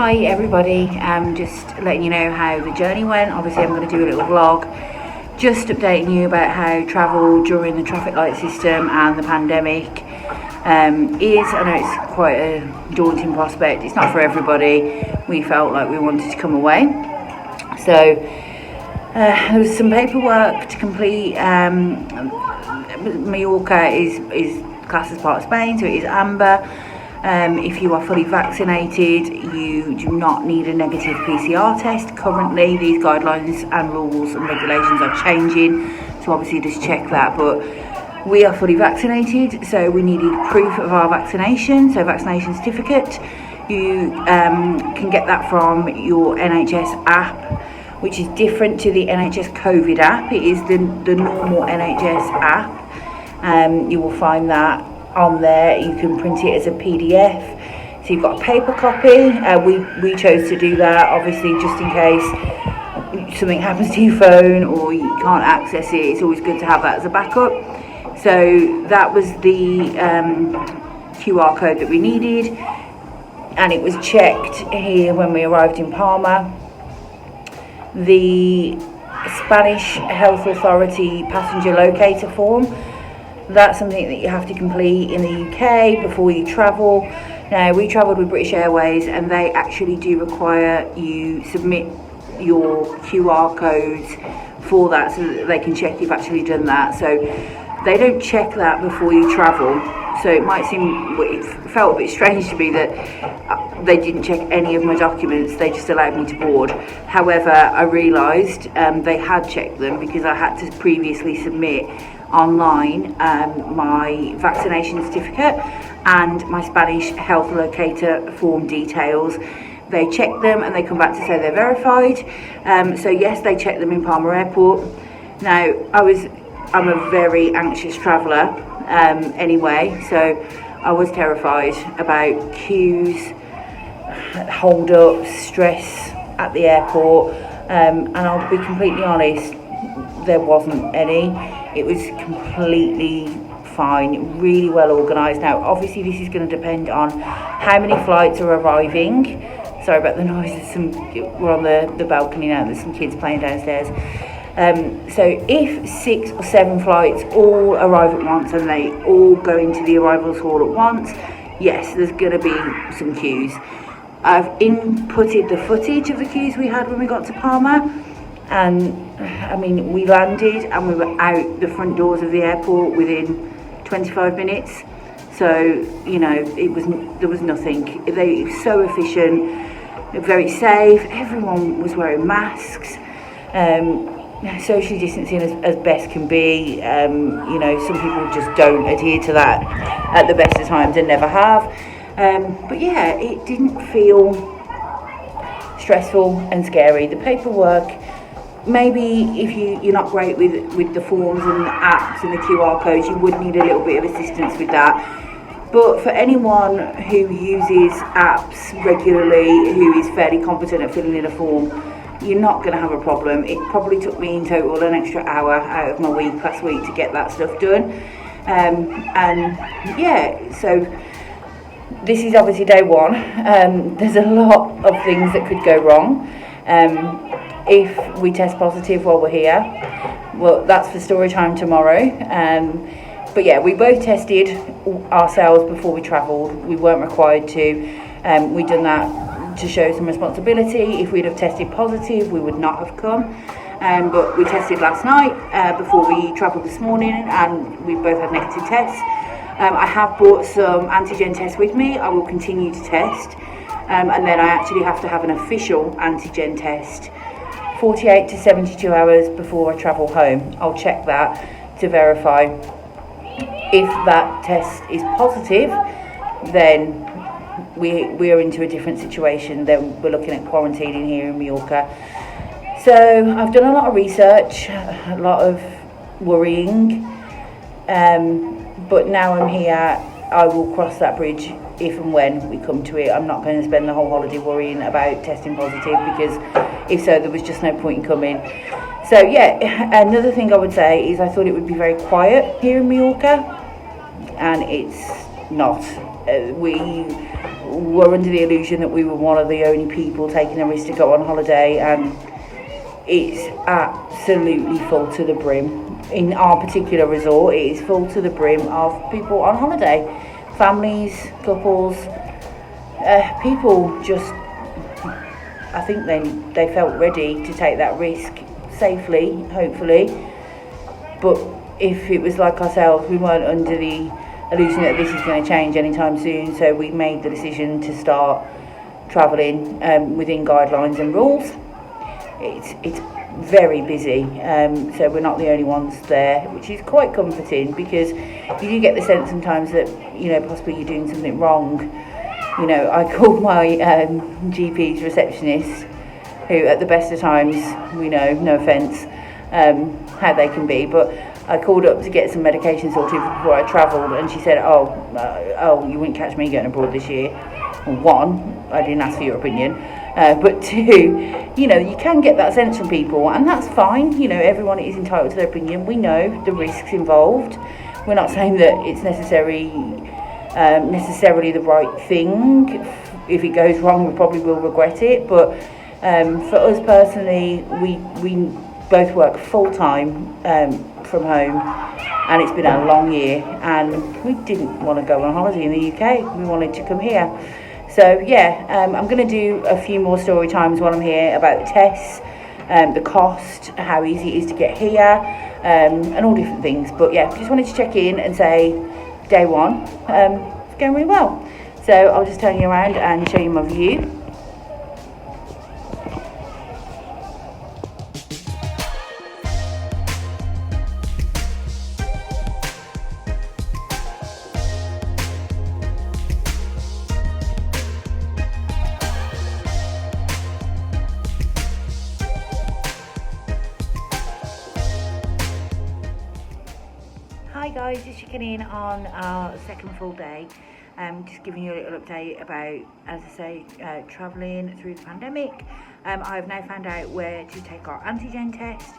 Hi everybody, just letting you know how the journey went. Obviously I'm going to do a little vlog just updating you about how travel during the traffic light system and the pandemic is. I know it's quite a daunting prospect, it's not for everybody. We felt like we wanted to come away, so there was some paperwork to complete. Mallorca is classed as part of Spain, so it is amber. If you are fully vaccinated, you do not need a negative PCR test. Currently, these guidelines and rules and regulations are changing, so obviously just check that. But we are fully vaccinated, so we needed proof of our vaccination, so vaccination certificate. You can get that from your NHS app, which is different to the NHS COVID app. It is the normal NHS app. You will find that on there. You can print it as a PDF, so you've got a paper copy. We chose to do that, obviously, just in case something happens to your phone or you can't access it. It's always good to have that as a backup. So that was the QR code that we needed, and it was checked here when we arrived in Palma. The Spanish Health Authority passenger locator form, that's something that you have to complete in the UK before you travel. Now, we travelled with British Airways, and they actually do require you submit your QR codes for that so that they can check you've actually done that. So they don't check that before you travel. So it might seem, it felt a bit strange to me that they didn't check any of my documents, they just allowed me to board. However, I realised they had checked them because I had to previously submit online my vaccination certificate and my Spanish health locator form details. They check them and they come back to say they're verified. So yes, they checked them in Palma Airport. Now, I'm a very anxious traveller anyway, so I was terrified about queues, hold-ups, stress at the airport, and I'll be completely honest, there wasn't any. It was completely fine, really well organised. Now, obviously, this is going to depend on how many flights are arriving. Sorry about the noise. We're on the balcony now. There's some kids playing downstairs. So if 6 or 7 flights all arrive at once and they all go into the arrivals hall at once, yes, there's going to be some queues. I've inputted the footage of the queues we had when we got to Palma, and I mean, we landed and we were out the front doors of the airport within 25 minutes. So, you know, there was nothing. They were so efficient, very safe. Everyone was wearing masks, socially distancing as best can be. You know, some people just don't adhere to that at the best of times and never have. But yeah, it didn't feel stressful and scary. The paperwork, maybe if you're not great with the forms and the apps and the QR codes, you would need a little bit of assistance with that. But for anyone who uses apps regularly, who is fairly competent at filling in a form, you're not going to have a problem. It probably took me in total an extra hour out of my week last week to get that stuff done. And yeah, so this is obviously day one. There's a lot of things that could go wrong. If we test positive while we're here, well, that's for story time tomorrow. But yeah, we both tested ourselves before we travelled. We weren't required to. We'd done that to show some responsibility. If we'd have tested positive, we would not have come. But we tested last night before we travelled this morning, and we both had negative tests. I have brought some antigen tests with me. I will continue to test. And then I actually have to have an official antigen test 48 to 72 hours before I travel home. I'll check that to verify. If that test is positive, then we are into a different situation. Then we're looking at quarantining here in Mallorca. So I've done a lot of research, a lot of worrying, but now I'm here. I will cross that bridge if and when we come to it. I'm not going to spend the whole holiday worrying about testing positive, because if so, there was just no point in coming. So yeah, another thing I would say is I thought it would be very quiet here in Mallorca, and it's not. were under the illusion that we were one of the only people taking the risk to go on holiday, and it's absolutely full to the brim. In our particular resort, it is full to the brim of people on holiday. Families, couples, people just, I think they felt ready to take that risk safely, hopefully. But if it was like ourselves, we weren't under the illusion that this is going to change anytime soon, so we made the decision to start travelling within guidelines and rules. It's very busy, so we're not the only ones there, which is quite comforting, because you do get the sense sometimes that, you know, possibly you're doing something wrong. You know, I called my GP's receptionist, who at the best of times, we know, no offence, how they can be, but I called up to get some medication sorted before I travelled, and she said, oh, you wouldn't catch me going abroad this year. Well, one, I didn't ask for your opinion, but two, you know, you can get that sense from people, and that's fine. You know, everyone is entitled to their opinion. We know the risks involved. We're not saying that it's necessarily the right thing. If it goes wrong, we probably will regret it, but for us personally, we both work full-time from home, and it's been a long year, and we didn't want to go on holiday in the UK. We wanted to come here. So yeah, I'm going to do a few more story times while I'm here about the tests, the cost, how easy it is to get here, and all different things. But yeah, just wanted to check in and say day one, it's going really well. So I'll just turn you around and show you my view. Hi guys, just checking in on our second full day. Just giving you a little update about, as I say, travelling through the pandemic. I've now found out where to take our antigen test.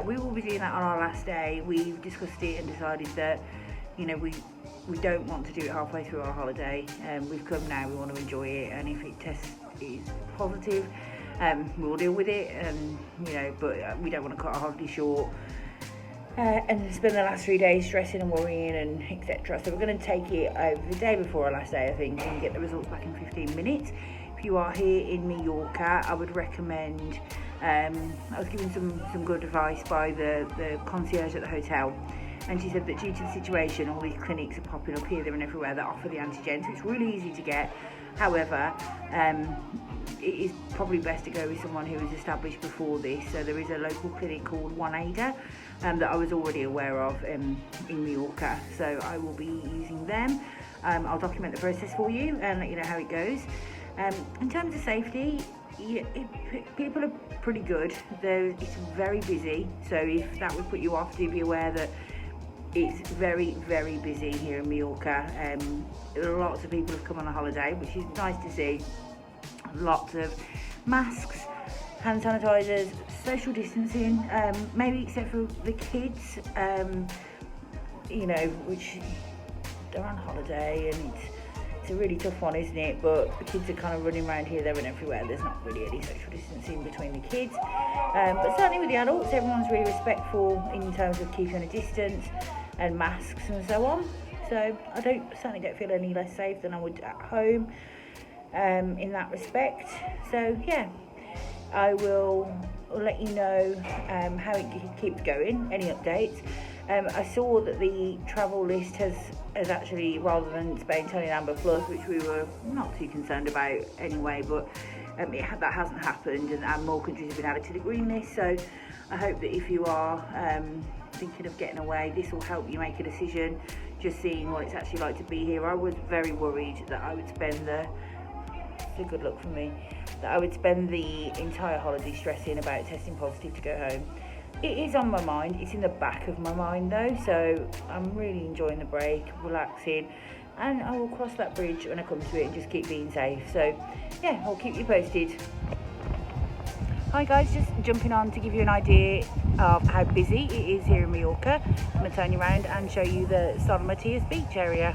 We will be doing that on our last day. We've discussed it and decided that, you know, we don't want to do it halfway through our holiday. We've come now, we want to enjoy it, and if it tests is positive, we'll deal with it. You know, but we don't want to cut our holiday short. And spend the last 3 days stressing and worrying and etc. So we're going to take it over the day before our last day, I think, and get the results back in 15 minutes. If you are here in Mallorca, I would recommend, I was given some good advice by the concierge at the hotel, and she said that due to the situation, all these clinics are popping up here, there and everywhere that offer the antigen, so it's really easy to get. However, it is probably best to go with someone who was established before this. So there is a local clinic called One Ada that I was already aware of in Mallorca, so I will be using them. I'll document the process for you and let you know how it goes. In terms of safety, people are pretty good. It's very busy, so if that would put you off, do be aware that it's very, very busy here in Mallorca. Lots of people have come on a holiday, which is nice to see. Lots of masks, hand sanitizers, social distancing, maybe except for the kids, you know, which they're on holiday, and it's a really tough one, isn't it? But the kids are kind of running around here, there and everywhere. There's not really any social distancing between the kids, but certainly with the adults, everyone's really respectful in terms of keeping a distance and masks and so on. So I certainly don't feel any less safe than I would at home in that respect. So yeah, I will let you know how it keeps going, any updates. I saw that the travel list has actually, rather than Spain turning Amber Plus, which we were not too concerned about anyway, but that hasn't happened, and more countries have been added to the green list. So I hope that if you are thinking of getting away, this will help you make a decision, just seeing what it's actually like to be here. I was very worried that I would spend it's a good look for me, that I would spend the entire holiday stressing about testing positive to go home. It is on my mind, it's in the back of my mind though, so I'm really enjoying the break, relaxing, and I will cross that bridge when I come to it and just keep being safe. So yeah, I'll keep you posted. Hi guys, just jumping on to give you an idea of how busy it is here in Mallorca. I'm going to turn you around and show you the San Matias beach area.